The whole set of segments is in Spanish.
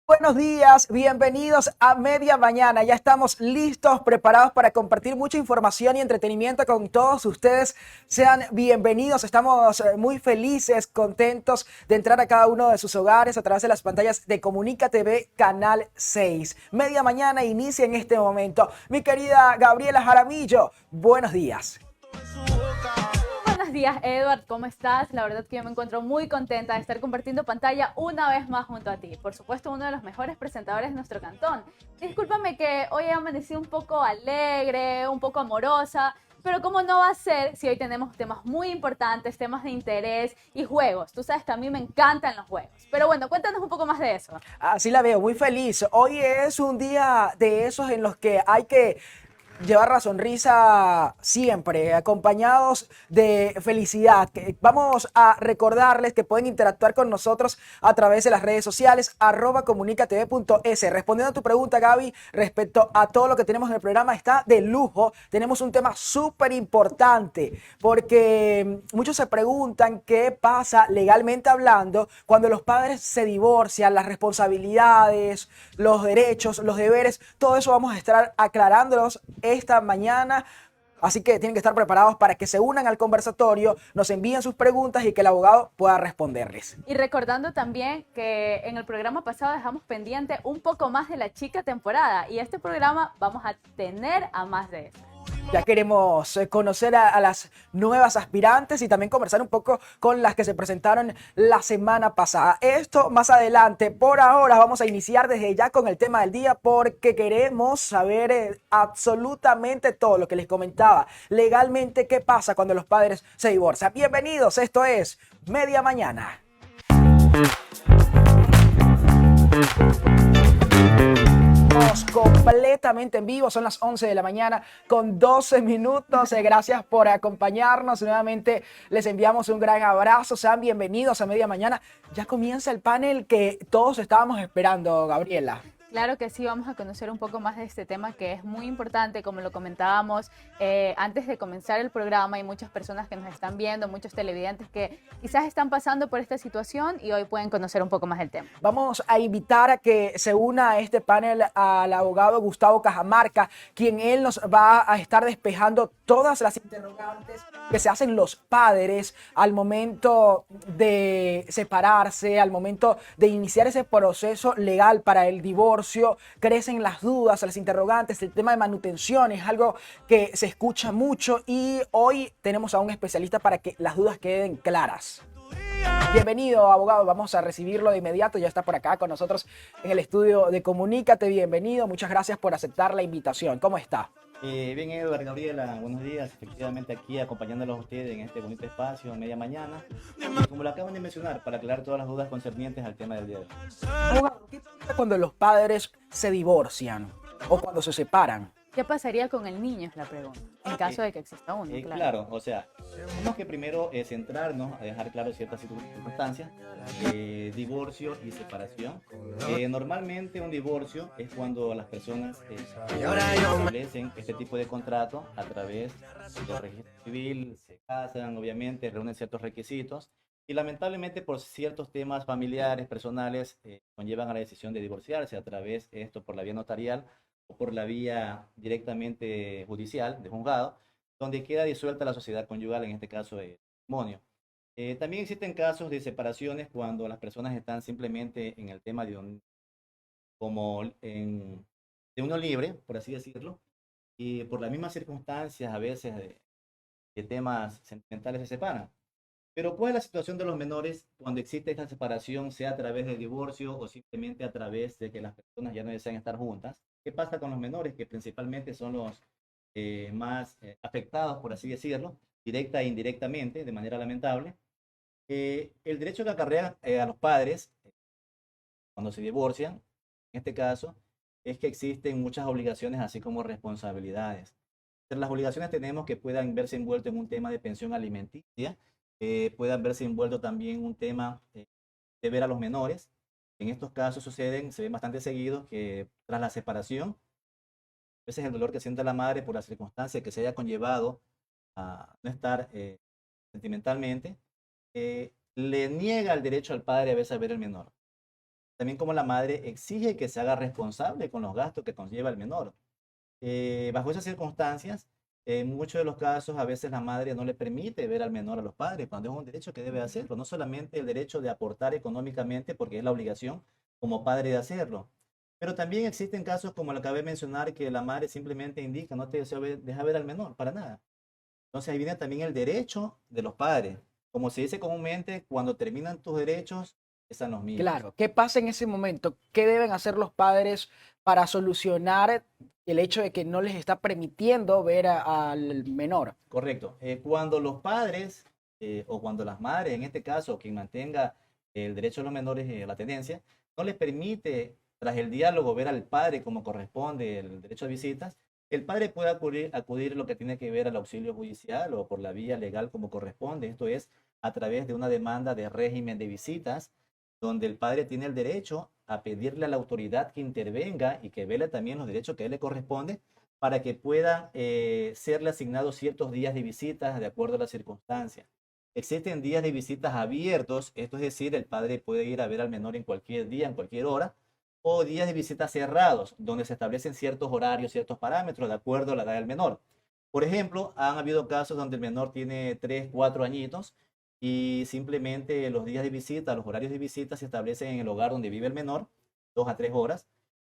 Buenos días, bienvenidos a Media Mañana. Ya estamos listos, preparados para compartir mucha información y entretenimiento con todos ustedes. Sean bienvenidos, estamos muy felices, contentos de entrar a cada uno de sus hogares a través de las pantallas de Comunica TV Canal 6. Media Mañana inicia en este momento. Mi querida Gabriela Jaramillo, buenos días. Buenos días, Edward, ¿cómo estás? La verdad que yo me encuentro muy contenta de estar compartiendo pantalla una vez más junto a ti. Por supuesto, uno de los mejores presentadores de nuestro cantón. Discúlpame que hoy he amanecido un poco alegre, un poco amorosa, pero ¿cómo no va a ser si hoy tenemos temas muy importantes, temas de interés y juegos? Tú sabes que a mí me encantan los juegos. Pero bueno, cuéntanos un poco más de eso. Así la veo, muy feliz. Hoy es un día de esos en los que hay que llevar la sonrisa siempre, acompañados de felicidad. Vamos a recordarles que pueden interactuar con nosotros a través de las redes sociales, @comunicatv.es. Respondiendo a tu pregunta, Gaby, respecto a todo lo que tenemos en el programa, está de lujo. Tenemos un tema súper importante, porque muchos se preguntan qué pasa legalmente hablando cuando los padres se divorcian, las responsabilidades, los derechos, los deberes, todo eso vamos a estar aclarándolos esta mañana. Así que tienen que estar preparados para que se unan al conversatorio, nos envíen sus preguntas y que el abogado pueda responderles. Y recordando también que en el programa pasado dejamos pendiente un poco más de la chica temporada y este programa vamos a tener a más de eso. Ya queremos conocer a las nuevas aspirantes y también conversar un poco con las que se presentaron la semana pasada. Esto más adelante. Por ahora vamos a iniciar desde ya con el tema del día porque queremos saber absolutamente todo lo que les comentaba. Legalmente, ¿qué pasa cuando los padres se divorcian? Bienvenidos, esto es Media Mañana. Completamente en vivo, son las 11 de la mañana con 12 minutos. Gracias por acompañarnos. Nuevamente les enviamos un gran abrazo. Sean bienvenidos a Media Mañana. Ya comienza el panel que todos estábamos esperando, Gabriela. Claro que sí, vamos a conocer un poco más de este tema que es muy importante, como lo comentábamos antes de comenzar el programa. Hay muchas personas que nos están viendo, muchos televidentes que quizás están pasando por esta situación y hoy pueden conocer un poco más del tema. Vamos a invitar a que se una a este panel al abogado Gustavo Cajamarca, quien él nos va a estar despejando todas las interrogantes que se hacen los padres al momento de separarse, al momento de iniciar ese proceso legal para el divorcio. Crecen las dudas, las interrogantes, el tema de manutención es algo que se escucha mucho y hoy tenemos a un especialista para que las dudas queden claras. Bienvenido, abogado. Vamos a recibirlo de inmediato. Ya está por acá con nosotros en el estudio de Comunícate. Bienvenido. Muchas gracias por aceptar la invitación. ¿Cómo está? Bien, Edward, Gabriela, buenos días. Efectivamente, aquí acompañándolos a ustedes en este bonito espacio, media mañana. Y como lo acaban de mencionar, para aclarar todas las dudas concernientes al tema del día de hoy. Abogado, ¿qué pasa cuando los padres se divorcian o cuando se separan? ¿Qué pasaría con el niño? Es la pregunta, en caso de que exista uno, claro. Claro, o sea, tenemos que primero centrarnos a dejar claro ciertas circunstancias, divorcio y separación. Normalmente un divorcio es cuando las personas establecen este tipo de contrato a través del registro civil, se casan, obviamente, reúnen ciertos requisitos y lamentablemente por ciertos temas familiares, personales, conllevan a la decisión de divorciarse a través de esto por la vía notarial o por la vía directamente judicial, de juzgado, donde queda disuelta la sociedad conyugal, en este caso el matrimonio. También existen casos de separaciones cuando las personas están simplemente en el tema de de unión libre, por así decirlo, y por las mismas circunstancias a veces de temas sentimentales se separan. Pero ¿cuál es la situación de los menores cuando existe esta separación, sea a través del divorcio o simplemente a través de que las personas ya no desean estar juntas? ¿Qué pasa con los menores, que principalmente son los más afectados, por así decirlo, directa e indirectamente, de manera lamentable? El derecho que acarrea a los padres cuando se divorcian, en este caso, es que existen muchas obligaciones, así como responsabilidades. Entre las obligaciones tenemos que puedan verse envueltos en un tema de pensión alimenticia, puedan verse envuelto también un tema de ver a los menores. En estos casos se ven bastante seguidos que tras la separación, a veces el dolor que siente la madre por la circunstancia que se haya conllevado a no estar sentimentalmente, le niega el derecho al padre a veces a ver al menor. también como la madre exige que se haga responsable con los gastos que conlleva el menor. Bajo esas circunstancias, en muchos de los casos, a veces la madre no le permite ver al menor a los padres, cuando es un derecho que debe hacerlo. No solamente el derecho de aportar económicamente, porque es la obligación como padre de hacerlo, pero también existen casos como lo que acabé de mencionar, que la madre simplemente indica, no te deseo deja ver al menor, para nada. Entonces ahí viene también el derecho de los padres. Como se dice comúnmente, cuando terminan tus derechos, están los míos. Claro, ¿qué pasa en ese momento? ¿Qué deben hacer los padres para solucionar el hecho de que no les está permitiendo ver al menor? Correcto. Cuando los padres o cuando las madres, en este caso, quien mantenga el derecho de los menores a la tenencia, no les permite, tras el diálogo, ver al padre como corresponde el derecho a visitas, el padre puede acudir lo que tiene que ver al auxilio judicial o por la vía legal como corresponde. Esto es a través de una demanda de régimen de visitas, donde el padre tiene el derecho a pedirle a la autoridad que intervenga y que vele también los derechos que a él le corresponde para que puedan serle asignados ciertos días de visitas de acuerdo a las circunstancias. Existen días de visitas abiertos, esto es decir, el padre puede ir a ver al menor en cualquier día, en cualquier hora, o días de visitas cerrados, donde se establecen ciertos horarios, ciertos parámetros de acuerdo a la edad del menor. Por ejemplo, han habido casos donde el menor tiene 3, 4 añitos y simplemente los días de visita, los horarios de visita se establecen en el hogar donde vive el menor, 2 a 3 horas,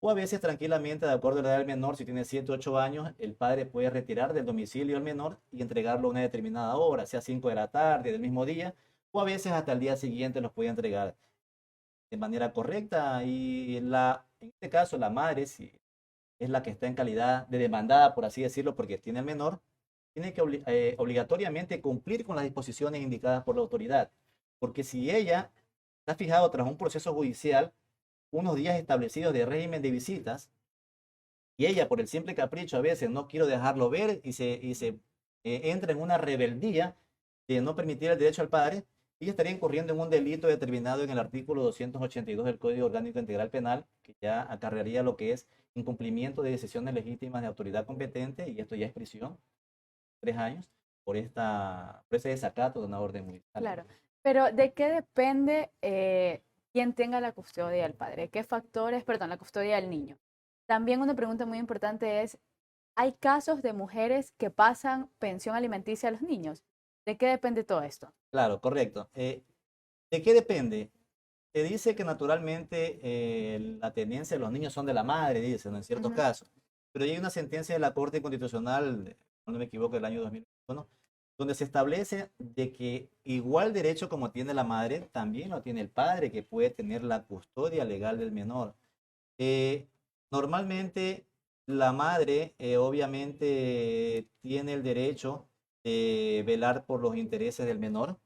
o a veces tranquilamente, de acuerdo a la edad del menor, si tiene 7 o 8 años, el padre puede retirar del domicilio al menor y entregarlo a una determinada hora, sea 5 de la tarde del mismo día, o a veces hasta el día siguiente los puede entregar de manera correcta. En este caso, la madre, si es la que está en calidad de demandada, por así decirlo, porque tiene al menor, tiene que obligatoriamente cumplir con las disposiciones indicadas por la autoridad. Porque si ella está fijado tras un proceso judicial, unos días establecidos de régimen de visitas, y ella por el simple capricho a veces no quiero dejarlo ver y se entra en una rebeldía de no permitir el derecho al padre, ella estaría incurriendo en un delito determinado en el artículo 282 del Código Orgánico Integral Penal, que ya acarrearía lo que es incumplimiento de decisiones legítimas de autoridad competente, y esto ya es prisión, 3 años, por ese desacato de una orden judicial. Claro, pero ¿de qué depende quién tenga la custodia del padre? ¿Qué factores, perdón, la custodia del niño? También una pregunta muy importante es, ¿hay casos de mujeres que pasan pensión alimenticia a los niños? ¿De qué depende todo esto? Claro, correcto. ¿De qué depende? Se dice que naturalmente la tenencia de los niños son de la madre, dicen, en ciertos Ujú. casos. Pero hay una sentencia de la Corte Constitucional, no me equivoco, del año 2021, donde se establece de que igual derecho como tiene la madre, también lo tiene el padre, que puede tener la custodia legal del menor. Eh, Normalmente la madre obviamente tiene el derecho de velar por los intereses del menor,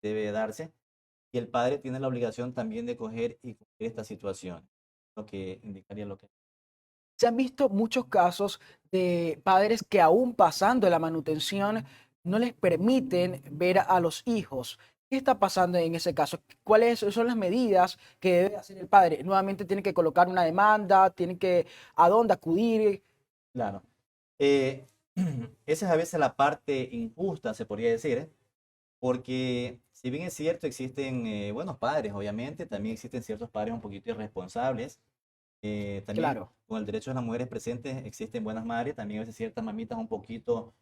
debe darse, y el padre tiene la obligación también de coger y cumplir esta situación, lo que indicaría lo que... Se han visto muchos casos de padres que aún pasando la manutención no les permiten ver a los hijos. ¿Qué está pasando en ese caso? ¿Cuáles son las medidas que debe hacer el padre? Nuevamente tiene que colocar una demanda, tiene que a dónde acudir. Claro. Eh, Esa es a veces la parte injusta, se podría decir, ¿eh? Porque si bien es cierto, existen buenos padres, obviamente, también existen ciertos padres un poquito irresponsables. También Claro. con el derecho de las mujeres presentes existen buenas madres, también a veces ciertas mamitas un poquito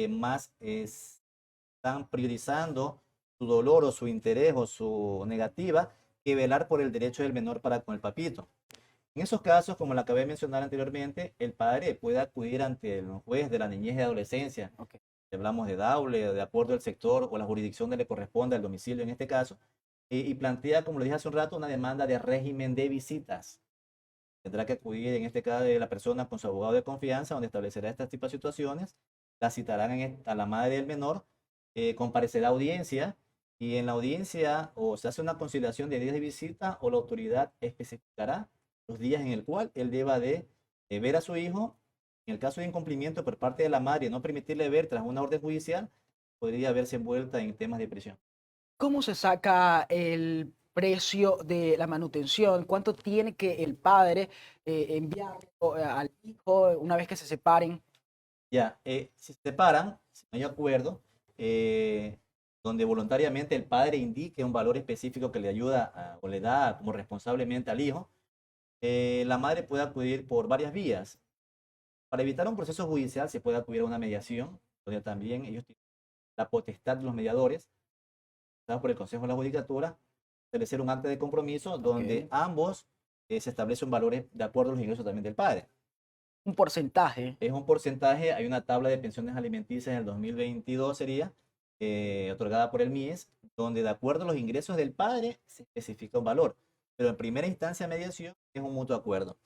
más están priorizando su dolor o su interés o su negativa que velar por el derecho del menor para con el papito. En esos casos, como lo acabé de mencionar anteriormente, el padre puede acudir ante el juez de la niñez y adolescencia. Ok. Si hablamos de Daule, de acuerdo al sector o la jurisdicción que le corresponde al domicilio en este caso, y plantea, como lo dije hace un rato, una demanda de régimen de visitas. Tendrá que acudir en este caso de la persona con su abogado de confianza, donde establecerá este tipo de situaciones. La citarán a la madre del menor, comparecerá a audiencia, y en la audiencia o se hace una conciliación de días de visita o la autoridad especificará los días en el cual él deba de ver a su hijo. En el caso de incumplimiento por parte de la madre, no permitirle ver tras una orden judicial, podría verse envuelta en temas de prisión. ¿Cómo se saca el precio de la manutención? ¿Cuánto tiene que el padre enviar al hijo una vez que se separen? Ya, si se separan, si no hay acuerdo, donde voluntariamente el padre indique un valor específico que le ayuda o le da como responsablemente al hijo, la madre puede acudir por varias vías. Para evitar un proceso judicial se puede acudir a una mediación, donde también ellos tienen la potestad de los mediadores, dados por el Consejo de la Judicatura, establecer un acta de compromiso donde Ok. ambos se establecen valores de acuerdo a los ingresos también del padre. Un porcentaje. Es un porcentaje, hay una tabla de pensiones alimenticias en el 2022 sería, otorgada por el MIES, donde de acuerdo a los ingresos del padre se especifica un valor. Pero en primera instancia mediación es un mutuo acuerdo.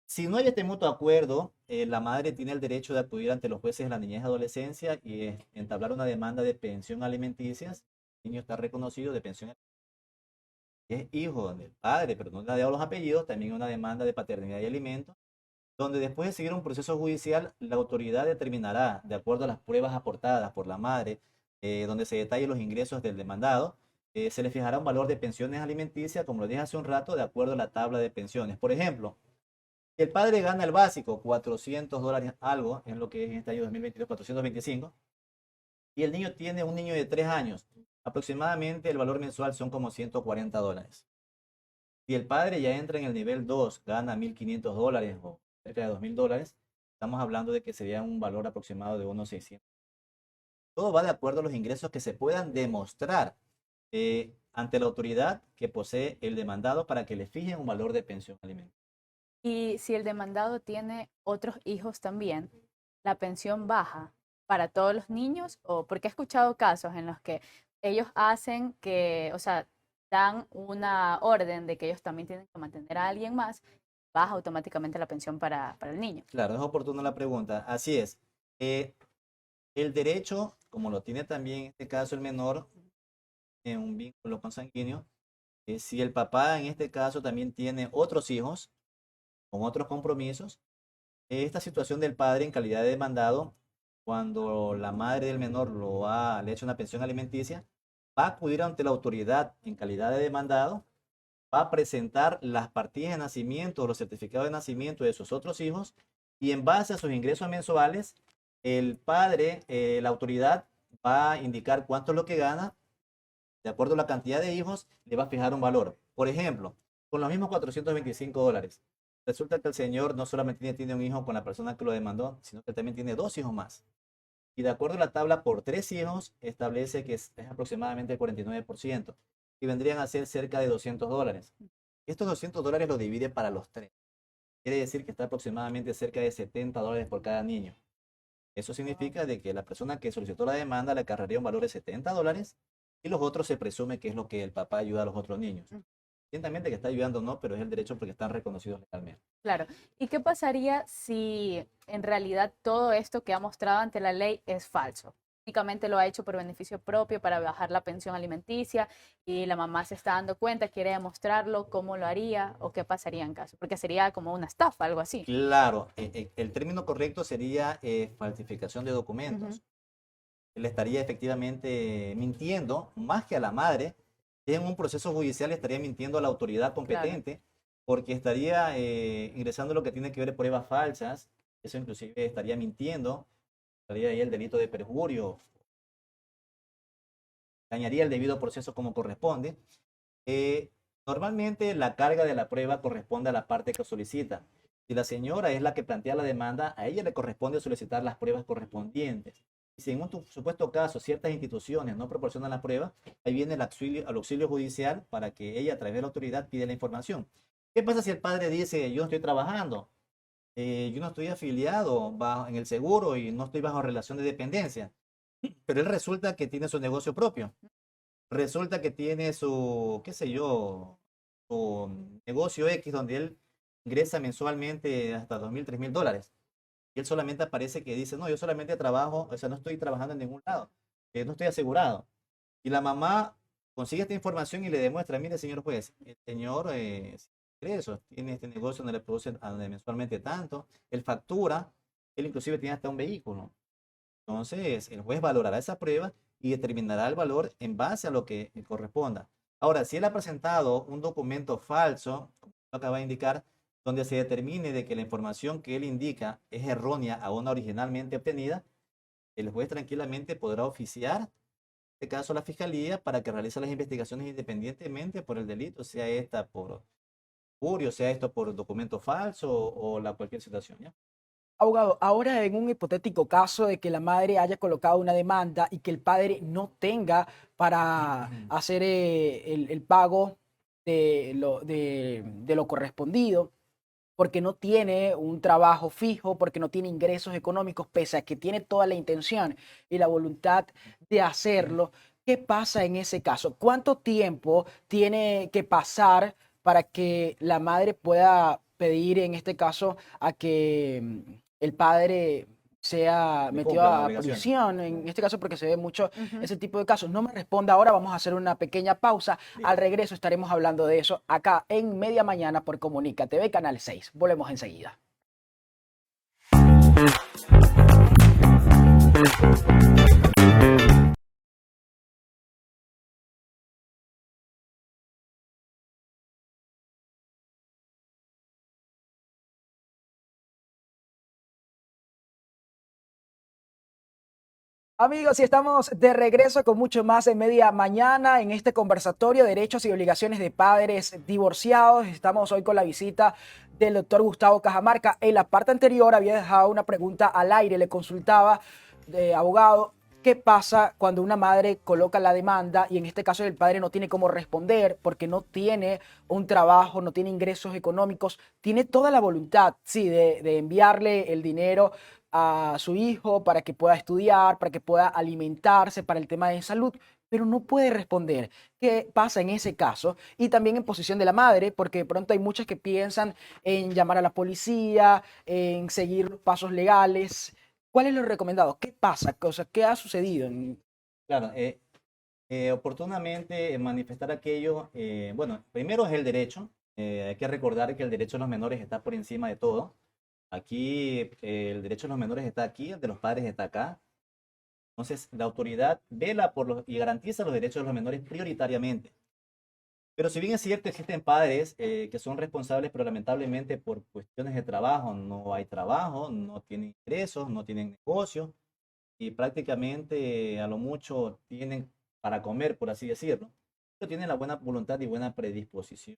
Si no hay este mutuo acuerdo, la madre tiene el derecho de acudir ante los jueces de la niñez y adolescencia y entablar una demanda de pensión alimenticia. El niño está reconocido de pensión, es hijo del padre, pero no le ha dado los apellidos, también una demanda de paternidad y alimentos, donde después de seguir un proceso judicial, la autoridad determinará, de acuerdo a las pruebas aportadas por la madre, donde se detallen los ingresos del demandado, se le fijará un valor de pensiones alimenticias, como lo dije hace un rato, de acuerdo a la tabla de pensiones. Por ejemplo, el padre gana el básico, $400 algo, es lo que es en este año 2022, 425, y el niño tiene un niño de 3 años. Aproximadamente el valor mensual son como $140. Si el padre ya entra en el nivel 2, gana $1.500 o cerca de $2.000, estamos hablando de que sería un valor aproximado de unos 600. Todo va de acuerdo a los ingresos que se puedan demostrar ante la autoridad que posee el demandado para que le fijen un valor de pensión alimenticia. Y si el demandado tiene otros hijos también, la pensión baja para todos los niños, o porque he escuchado casos en los que ellos hacen que, o sea, dan una orden de que ellos también tienen que mantener a alguien más, baja automáticamente la pensión para el niño. Claro, es oportuna la pregunta. Así es. Eh, el derecho, como lo tiene también en este caso el menor, en un vínculo consanguíneo, si el papá en este caso también tiene otros hijos con otros compromisos, esta situación del padre en calidad de demandado, cuando la madre del menor le ha hecho una pensión alimenticia, va a acudir ante la autoridad en calidad de demandado, va a presentar las partidas de nacimiento o los certificados de nacimiento de sus otros hijos y en base a sus ingresos mensuales, el padre, la autoridad va a indicar cuánto es lo que gana, de acuerdo a la cantidad de hijos, le va a fijar un valor. Por ejemplo, con los mismos $425, resulta que el señor no solamente tiene un hijo con la persona que lo demandó, sino que también tiene 2 hijos más. Y de acuerdo a la tabla, por 3 hijos, establece que es aproximadamente el 49%, y vendrían a ser cerca de $200. Estos $200 lo divide para los tres. Quiere decir que está aproximadamente cerca de $70 por cada niño. Eso significa de que la persona que solicitó la demanda le acarrearía un valor de $70 y los otros se presume que es lo que el papá ayuda a los otros niños. Ciertamente que está ayudando no, pero es el derecho porque están reconocidos legalmente. Claro. ¿Y qué pasaría si en realidad todo esto que ha mostrado ante la ley es falso? Únicamente lo ha hecho por beneficio propio para bajar la pensión alimenticia y la mamá se está dando cuenta, quiere demostrarlo, ¿cómo lo haría o qué pasaría en caso? Porque sería como una estafa, algo así. Claro, el término correcto sería falsificación de Ujú. documentos. Él estaría efectivamente mintiendo más que a la madre. En un proceso judicial estaría mintiendo a la autoridad Claro. competente porque estaría ingresando lo que tiene que ver pruebas falsas. Eso inclusive estaría mintiendo, estaría ahí el delito de perjurio, dañaría el debido proceso como corresponde. Eh, Normalmente la carga de la prueba corresponde a la parte que solicita. Si la señora es la que plantea la demanda, a ella le corresponde solicitar las pruebas correspondientes. Y si en un supuesto caso ciertas instituciones no proporcionan la prueba, ahí viene el auxilio judicial para que ella a través de la autoridad pide la información. ¿Qué pasa si el padre dice, yo no estoy trabajando, yo no estoy afiliado en el seguro y no estoy bajo relación de dependencia? Pero él resulta que tiene su negocio propio, resulta que tiene su, qué sé yo, su negocio X donde él ingresa mensualmente hasta 2.000, $3.000. Y él solamente aparece que dice, no, yo solamente trabajo, o sea, no estoy trabajando en ningún lado, no estoy asegurado. Y la mamá consigue esta información y le demuestra, mire, señor juez, el señor ingresos, tiene este negocio donde le produce mensualmente tanto, él factura, él inclusive tiene hasta un vehículo. Entonces, el juez valorará esa prueba y determinará el valor en base a lo que corresponda. Ahora, si él ha presentado un documento falso, como acaba de indicar, donde se determine de que la información que él indica es errónea a una originalmente obtenida, el juez tranquilamente podrá oficiar este caso la fiscalía, para que realice las investigaciones independientemente por el delito, sea esta por furio, sea esto por documento falso o la cualquier situación, ¿ya? Abogado, ahora en un hipotético caso de que la madre haya colocado una demanda y que el padre no tenga para hacer el pago de lo correspondido, porque no tiene un trabajo fijo, porque no tiene ingresos económicos, pese a que tiene toda la intención y la voluntad de hacerlo, ¿qué pasa en ese caso? ¿Cuánto tiempo tiene que pasar para que la madre pueda pedir, en este caso, a que el padre sea Le metido cumplan las a obligaciones. prisión? En este caso, porque se ve mucho Ujú. ese tipo de casos. No me responda ahora, vamos a hacer una pequeña pausa. Al Listo. regreso estaremos hablando de eso acá en Media Mañana por Comunica TV Canal 6. Volvemos enseguida. Amigos, y estamos de regreso con mucho más en Media Mañana en este conversatorio Derechos y Obligaciones de Padres Divorciados. Estamos hoy con la visita del doctor Gustavo Cajamarca. En la parte anterior había dejado una pregunta al aire, le consultaba de abogado, ¿qué pasa cuando una madre coloca la demanda y en este caso el padre no tiene cómo responder porque no tiene un trabajo, no tiene ingresos económicos, tiene toda la voluntad, sí, de enviarle el dinero a su hijo para que pueda estudiar, para que pueda alimentarse, para el tema de salud, pero no puede responder? ¿Qué pasa en ese caso? Y también en posición de la madre, porque de pronto hay muchas que piensan en llamar a la policía, en seguir los pasos legales. ¿Cuál es lo recomendado? ¿Qué pasa? O sea, ¿qué ha sucedido? Claro, oportunamente manifestar aquello, bueno, primero es el derecho. Hay que recordar que el derecho de los menores está por encima de todo. Aquí el derecho de los menores está aquí, el de los padres está acá. Entonces, la autoridad vela por los y garantiza los derechos de los menores prioritariamente. Pero si bien es cierto, existen padres que son responsables, pero lamentablemente por cuestiones de trabajo, no hay trabajo, no tienen ingresos, no tienen negocio y prácticamente a lo mucho tienen para comer, por así decirlo, pero tienen la buena voluntad y buena predisposición.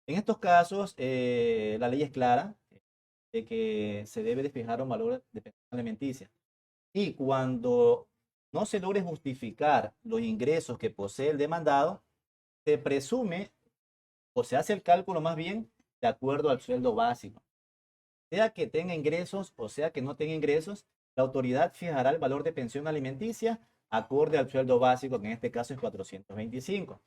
En estos casos, la ley es clara de que se debe de fijar un valor de pensión alimenticia. Y cuando no se logre justificar los ingresos que posee el demandado, se presume o se hace el cálculo más bien de acuerdo al sueldo básico. Sea que tenga ingresos o sea que no tenga ingresos, la autoridad fijará el valor de pensión alimenticia acorde al sueldo básico, que en este caso es 425.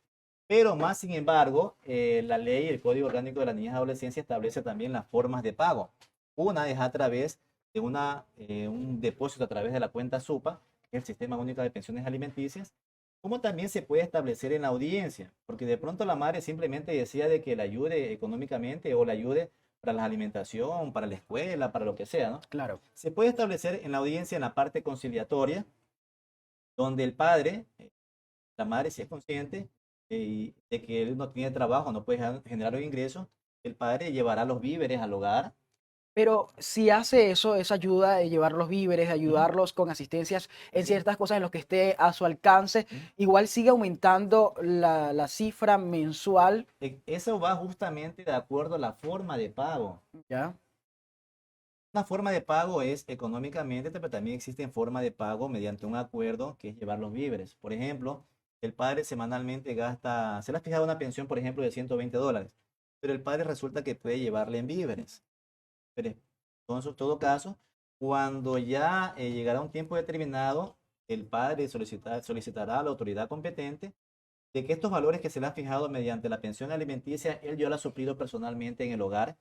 Pero más sin embargo, la ley, el Código Orgánico de la Niñez y Adolescencia establece también las formas de pago. Una es a través de un depósito a través de la cuenta SUPA, que es el Sistema Único de Pensiones Alimenticias, como también se puede establecer en la audiencia, porque de pronto la madre simplemente decía de que la ayude económicamente o la ayude para la alimentación, para la escuela, para lo que sea, ¿no? Claro. Se puede establecer en la audiencia en la parte conciliatoria, donde el padre, la madre si es consciente de que él no tiene trabajo, no puede generar un ingreso, el padre llevará los víveres al hogar. Pero si hace eso, esa ayuda de llevar los víveres, de Ujú, ayudarlos con asistencias en así es. ciertas cosas en lo que esté a su alcance, Ujú. igual sigue aumentando la cifra mensual, Eso va justamente de acuerdo a la forma de pago. ¿ya? Una forma de pago es económicamente, pero también existe forma de pago mediante un acuerdo que es llevar los víveres. Por ejemplo, el padre semanalmente gasta, se le ha fijado una pensión, por ejemplo, de $120, pero el padre resulta que puede llevarle en víveres. Pero entonces, en todo caso, cuando ya llegará un tiempo determinado, el padre solicitará a la autoridad competente de que estos valores que se le han fijado mediante la pensión alimenticia, él ya lo ha suplido personalmente en el hogar.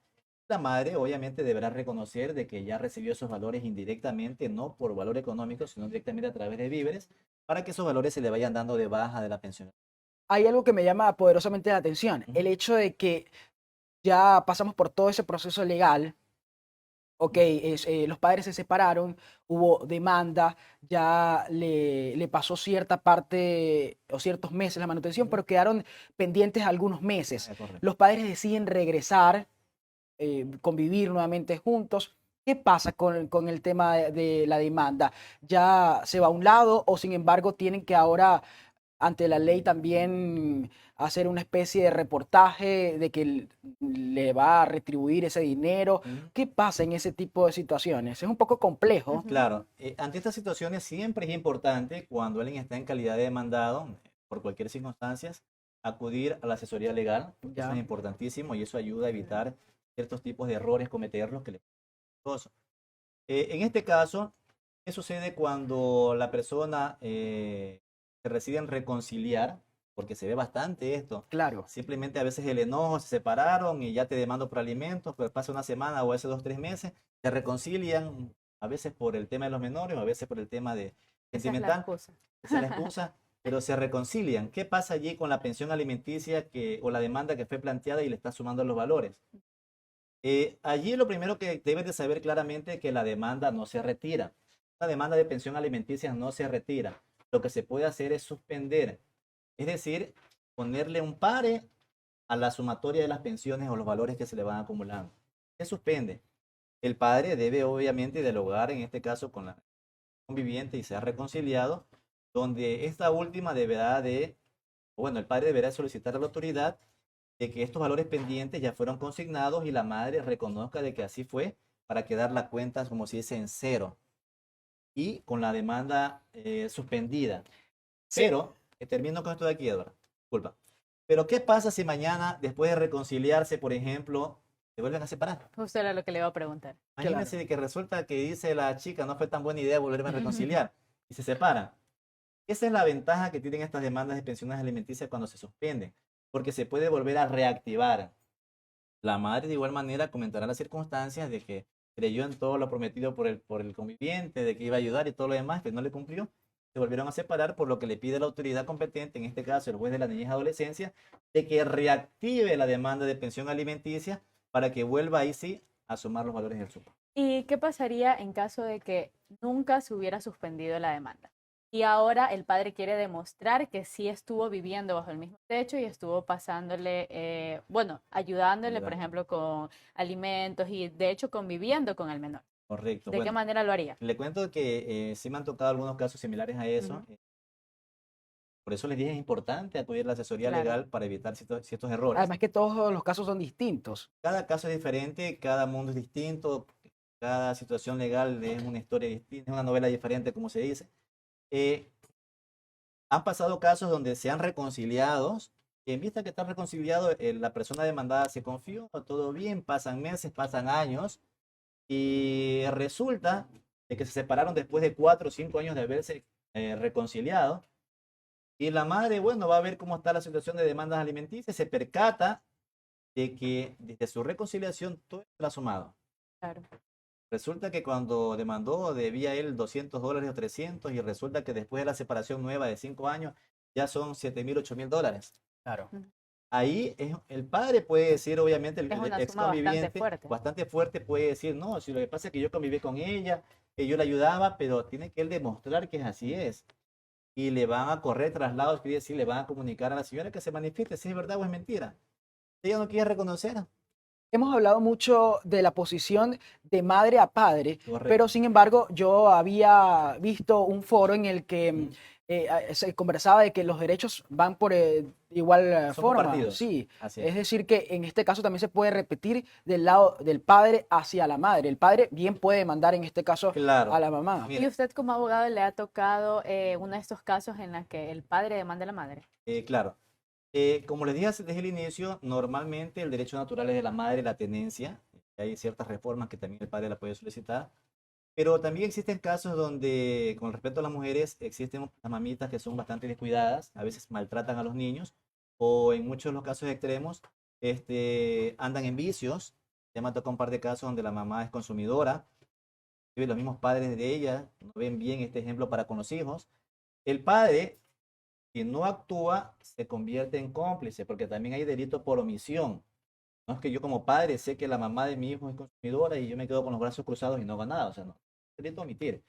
La madre obviamente deberá reconocer de que ya recibió esos valores indirectamente, no por valor económico, sino directamente a través de víveres, para que esos valores se le vayan dando de baja de la pensión. Hay algo que me llama poderosamente la atención, Ujú, el hecho de que ya pasamos por todo ese proceso legal. Ok, los padres se separaron, hubo demanda, ya le pasó cierta parte o ciertos meses la manutención, ujú. pero quedaron pendientes algunos meses. Correcto. Los padres deciden regresar, convivir nuevamente juntos. ¿Qué pasa con el tema de la demanda? ¿Ya se va a un lado o sin embargo tienen que ahora ante la ley también hacer una especie de reportaje de que le va a retribuir ese dinero? Ujú. ¿Qué pasa en ese tipo de situaciones? Es un poco complejo. Ujú. Claro, ante estas situaciones siempre es importante cuando alguien está en calidad de demandado, por cualquier circunstancia, acudir a la asesoría legal, porque eso es Ya, importantísimo y eso ayuda a Ujú. evitar ciertos tipos de errores, cometerlos que le en este caso, ¿qué sucede cuando la persona se deciden reconciliar? Porque se ve bastante esto. claro. Simplemente a veces el enojo, se separaron y ya te demando por alimentos, pues pasa una semana o a veces 2, 3 meses, se reconcilian, a veces por el tema de los menores, o a veces por el tema de Esa es la sentimental, excusa. esa es la excusa, pero se reconcilian. ¿Qué pasa allí con la pensión alimenticia o la demanda que fue planteada y le está sumando los valores? Allí lo primero que debes de saber claramente es que la demanda no se retira. La demanda de pensión alimenticia no se retira. Lo que se puede hacer es suspender, es decir, ponerle un pare a la sumatoria de las pensiones o los valores que se le van acumulando. Se suspende. El padre debe obviamente dialogar en este caso con la conviviente y se ha reconciliado, donde esta última bueno, el padre deberá solicitar a la autoridad de que estos valores pendientes ya fueron consignados y la madre reconozca de que así fue para quedar la cuenta, como se dice, en cero y con la demanda suspendida. Sí, Pero, termino con esto de aquí, Eduardo. Disculpa. Pero, ¿qué pasa si mañana, después de reconciliarse, por ejemplo, se vuelven a separar? Justo era lo que le iba a preguntar. claro. Imagínense que resulta que dice la chica, no fue tan buena idea volverme a reconciliar y se separan. Esa es la ventaja que tienen estas demandas de pensiones alimenticias cuando se suspenden, porque se puede volver a reactivar. La madre de igual manera comentará las circunstancias de que creyó en todo lo prometido por el conviviente, de que iba a ayudar y todo lo demás, que no le cumplió. Se volvieron a separar, por lo que le pide la autoridad competente, en este caso el juez de la niñez y adolescencia, de que reactive la demanda de pensión alimenticia para que vuelva ahí sí a sumar los valores del SUPA. ¿Y qué pasaría en caso de que nunca se hubiera suspendido la demanda? Y ahora el padre quiere demostrar que sí estuvo viviendo bajo el mismo techo y estuvo pasándole, bueno, ayudándole, por Ayudando. ejemplo, con alimentos y de hecho conviviendo con el menor. Correcto. ¿De qué Bueno, manera lo haría? le cuento que sí me han tocado algunos casos similares a eso. Ujú. Por eso les dije, es importante acudir a la asesoría Claro. legal para evitar ciertos errores. Además que todos los casos son distintos. Cada caso es diferente, cada mundo es distinto, cada situación legal es una historia distinta, es una novela diferente, como se dice. Eh, Han pasado casos donde se han reconciliado, y en vista que está reconciliado, la persona demandada se confió, todo bien, pasan meses, pasan años, y resulta de que se separaron después de 4 o 5 años de haberse reconciliado, y la madre, bueno, va a ver cómo está la situación de demandas alimenticias, se percata de que desde su reconciliación todo está sumado. Claro. Resulta que cuando demandó debía él $200 o 300 y resulta que después de la separación nueva de 5 años ya son 7,000, 8,000 dólares. Claro. Ujú. Ahí el padre puede decir, obviamente, Es el una ex suma bastante conviviente, fuerte. bastante fuerte, puede decir, no, si lo que pasa es que yo conviví con ella, que yo la ayudaba, pero tiene que él demostrar que así es. Y le van a correr traslados, quiere decir, le van a comunicar a la señora que se manifieste si es verdad o es mentira. Ella no quiere reconocer. Hemos hablado mucho de la posición de madre a padre, pero Correcto. sin embargo yo había visto un foro en el que Ujú. se conversaba de que los derechos van por igual Son forma, compartidos. sí. Así Es es. decir, que en este caso también se puede repetir del lado del padre hacia la madre. El padre bien puede mandar en este caso a Claro. la mamá. ¿Y Mire, usted como abogado le ha tocado uno de estos casos en los que el padre demanda a la madre? claro. Como les dije desde el inicio, normalmente el derecho natural es de la madre la tenencia. Hay ciertas reformas que también el padre la puede solicitar. Pero también existen casos donde, con respecto a las mujeres, existen las mamitas que son bastante descuidadas, a veces maltratan a los niños, o en muchos de los casos extremos, andan en vicios. Ya me ha tocado un par de casos donde la mamá es consumidora, y los mismos padres de ella no ven bien este ejemplo para con los hijos. El padre, si no actúa, se convierte en cómplice, porque también hay delito por omisión. No es que yo como padre sé que la mamá de mi hijo es consumidora y yo me quedo con los brazos cruzados y no hago nada, o sea, no. Delito omitir.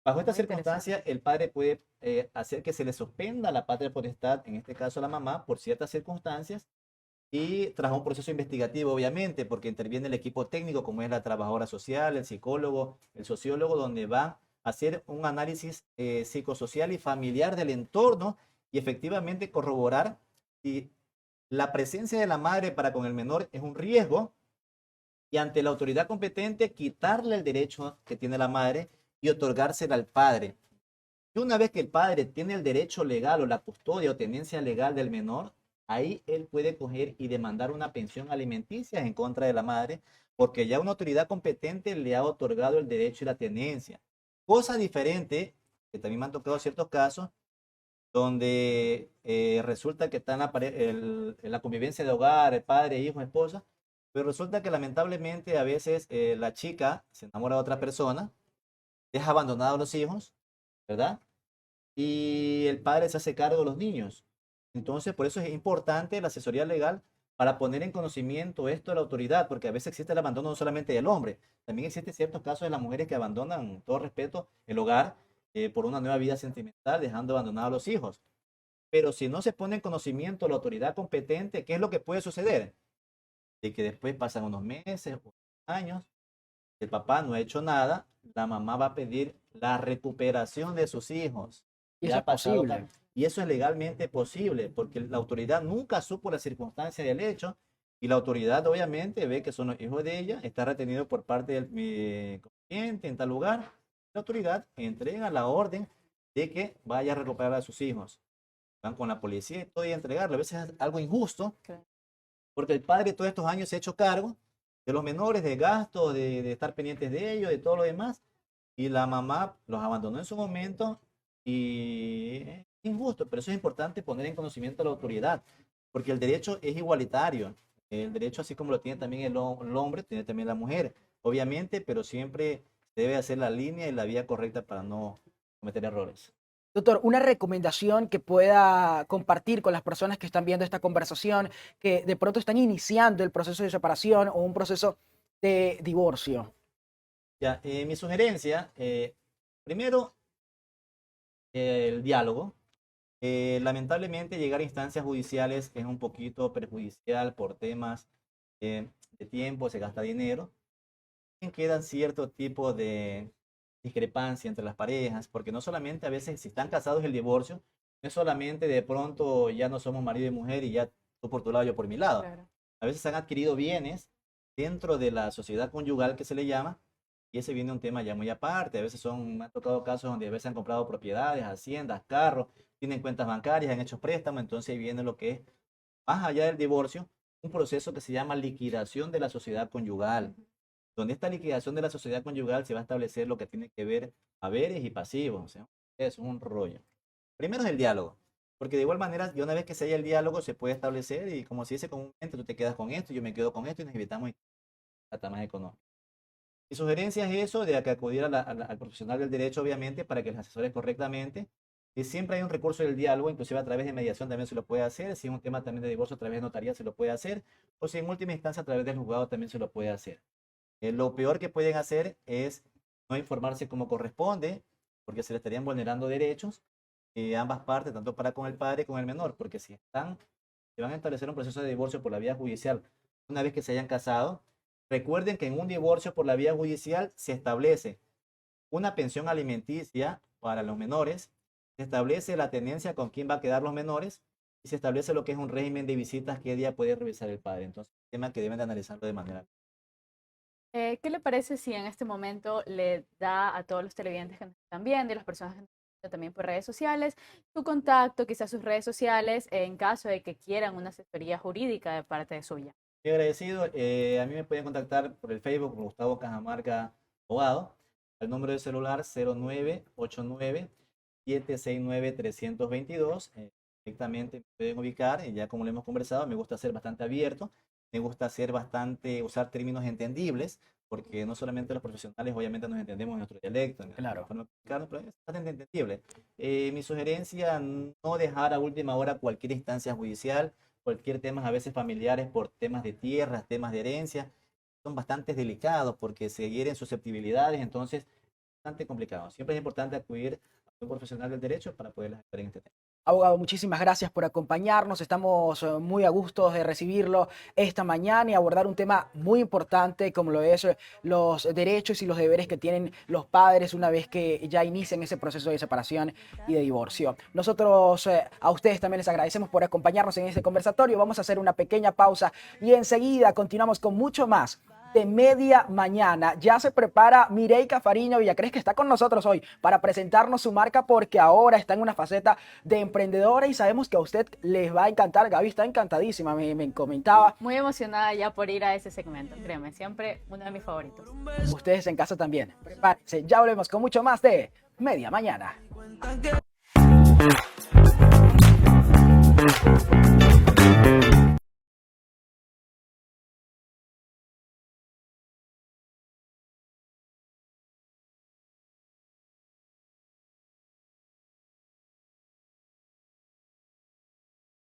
Bajo esta Muy interesante. circunstancia, el padre puede hacer que se le suspenda la patria potestad, en este caso la mamá, por ciertas circunstancias, y tras un proceso investigativo, obviamente, porque interviene el equipo técnico, como es la trabajadora social, el psicólogo, el sociólogo, donde van a hacer un análisis psicosocial y familiar del entorno y efectivamente corroborar si la presencia de la madre para con el menor es un riesgo y ante la autoridad competente quitarle el derecho que tiene la madre y otorgárselo al padre. Y una vez que el padre tiene el derecho legal o la custodia o tenencia legal del menor, ahí él puede coger y demandar una pensión alimenticia en contra de la madre, porque ya una autoridad competente le ha otorgado el derecho y la tenencia. Cosa diferente, que también me han tocado ciertos casos, donde resulta que está en la convivencia de hogar, el padre, hijo, esposa, pero resulta que lamentablemente a veces la chica se enamora de otra persona, deja abandonados a los hijos, ¿verdad? Y el padre se hace cargo de los niños. Entonces, por eso es importante la asesoría legal para poner en conocimiento esto de la autoridad, porque a veces existe el abandono no solamente del hombre, también existen ciertos casos de las mujeres que abandonan, todo respeto, el hogar por una nueva vida sentimental, dejando abandonados a los hijos. Pero si no se pone en conocimiento la autoridad competente, ¿qué es lo que puede suceder? De que después pasan unos meses o años, el papá no ha hecho nada, la mamá va a pedir la recuperación de sus hijos. Y Ya eso ha es pasado, posible. y eso es legalmente posible, porque la autoridad nunca supo la circunstancia del hecho, y la autoridad obviamente ve que son los hijos de ella, está retenido por parte del cliente en tal lugar, la autoridad entrega la orden de que vaya a recuperar a sus hijos. Van con la policía y todo y entregarlo. A veces es algo injusto, Claro. porque el padre todos estos años se ha hecho cargo de los menores, de gastos, de estar pendientes de ellos, de todo lo demás, y la mamá los abandonó en su momento y es injusto, pero eso es importante poner en conocimiento a la autoridad, porque el derecho es igualitario. El derecho, así como lo tiene también el hombre, tiene también la mujer, obviamente, pero siempre se debe hacer la línea y la vía correcta para no cometer errores. Doctor, una recomendación que pueda compartir con las personas que están viendo esta conversación, que de pronto están iniciando el proceso de separación o un proceso de divorcio. Ya, mi sugerencia, primero, el diálogo. Lamentablemente llegar a instancias judiciales es un poquito perjudicial por temas de tiempo, se gasta dinero. También quedan cierto tipo de discrepancia entre las parejas, porque no solamente a veces si están casados el divorcio, no es solamente de pronto ya no somos marido y mujer y ya tú por tu lado, yo por mi lado. Claro. A veces han adquirido bienes dentro de la sociedad conyugal que se le llama, y ese viene un tema ya muy aparte. A veces me han tocado casos donde a veces han comprado propiedades, haciendas, carros, tienen cuentas bancarias, han hecho préstamos, entonces ahí viene lo que es, más allá del divorcio, un proceso que se llama liquidación de la sociedad conyugal, donde esta liquidación de la sociedad conyugal se va a establecer lo que tiene que ver haberes y pasivos. O sea, es un rollo. Primero es el diálogo, porque de igual manera, ya una vez que se haya el diálogo, se puede establecer y como se dice comúnmente, tú te quedas con esto, yo me quedo con esto y nos evitamos hasta más económico. Mi sugerencia es eso, de que acudir al profesional del derecho, obviamente, para que les asesore correctamente. Y siempre hay un recurso del diálogo, inclusive a través de mediación también se lo puede hacer. Si es un tema también de divorcio, a través de notaría se lo puede hacer. O si en última instancia a través del juzgado también se lo puede hacer. Lo peor que pueden hacer es no informarse como corresponde, porque se le estarían vulnerando derechos ambas partes, tanto para con el padre como con el menor, porque si se van a establecer un proceso de divorcio por la vía judicial una vez que se hayan casado, recuerden que en un divorcio por la vía judicial se establece una pensión alimenticia para los menores, se establece la tenencia con quién va a quedar los menores y se establece lo que es un régimen de visitas que día puede revisar el padre. Entonces, es un tema que deben de analizarlo de manera. ¿Qué le parece si en este momento le da a todos los televidentes que nos están viendo y las personas que nos están viendo también por redes sociales su contacto, quizás sus redes sociales, en caso de que quieran una asesoría jurídica de parte suya? Muy agradecido. A mí me pueden contactar por el Facebook como Gustavo Cajamarca Abogado, al número de celular 0989-769-322. Directamente me pueden ubicar y ya como lo hemos conversado, me gusta ser bastante abierto, me gusta ser bastante, usar términos entendibles, porque no solamente los profesionales obviamente nos entendemos en nuestro dialecto, en nuestra Claro. forma de comunicarnos, pero es bastante entendible. Mi sugerencia, no dejar a última hora cualquier instancia judicial, cualquier temas a veces familiares por temas de tierras, temas de herencia, son bastante delicados porque se hieren susceptibilidades, entonces es bastante complicado. Siempre es importante acudir a un profesional del derecho para poder estar en este tema. Abogado, muchísimas gracias por acompañarnos. Estamos muy a gusto de recibirlo esta mañana y abordar un tema muy importante como lo es los derechos y los deberes que tienen los padres una vez que ya inician ese proceso de separación y de divorcio. Nosotros a ustedes también les agradecemos por acompañarnos en este conversatorio. Vamos a hacer una pequeña pausa y enseguida continuamos con mucho más de Media Mañana. Ya se prepara Mireika Fariño Villacrés, que está con nosotros hoy para presentarnos su marca, porque ahora está en una faceta de emprendedora y sabemos que a usted les va a encantar. Gaby está encantadísima, me comentaba. Muy emocionada ya por ir a ese segmento, créeme, siempre uno de mis favoritos. Ustedes en casa también. Prepárense, ya volvemos con mucho más de Media Mañana.